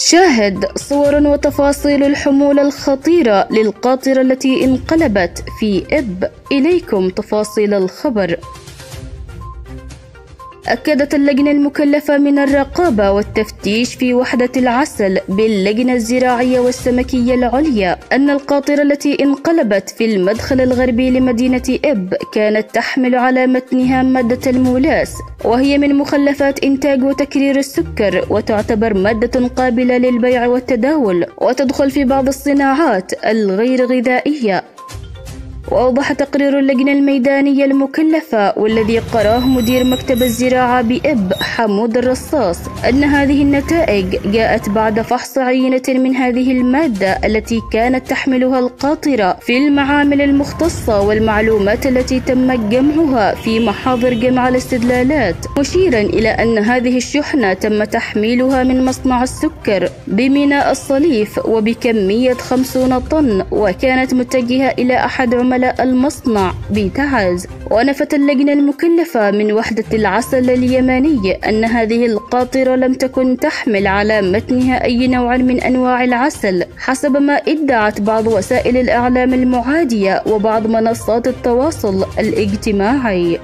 شاهد صور وتفاصيل الحمولة الخطيرة للقاطرة التي انقلبت في إب. إليكم تفاصيل الخبر. أكدت اللجنة المكلفة من الرقابة والتفتيش في وحدة العسل باللجنة الزراعية والسمكية العليا أن القاطرة التي انقلبت في المدخل الغربي لمدينة إب كانت تحمل على متنها مادة المولاس، وهي من مخلفات إنتاج وتكرير السكر، وتعتبر مادة قابلة للبيع والتداول، وتدخل في بعض الصناعات الغير غذائية. وأوضح تقرير اللجنة الميدانية المكلفة والذي قرأه مدير مكتب الزراعة بإب حمود الرصاص أن هذه النتائج جاءت بعد فحص عينة من هذه المادة التي كانت تحملها القاطرة في المعامل المختصة والمعلومات التي تم جمعها في محاضر جمع الاستدلالات، مشيرا إلى أن هذه الشحنة تم تحميلها من مصنع السكر بميناء الصليف وبكمية 50 طن، وكانت متجهة إلى أحد عملاء المصنع بتعز. ونفت اللجنة المكلفة من وحدة العسل اليماني أن هذه القاطرة لم تكن تحمل على متنها أي نوع من أنواع العسل حسب ما ادعت بعض وسائل الإعلام المعادية وبعض منصات التواصل الاجتماعي.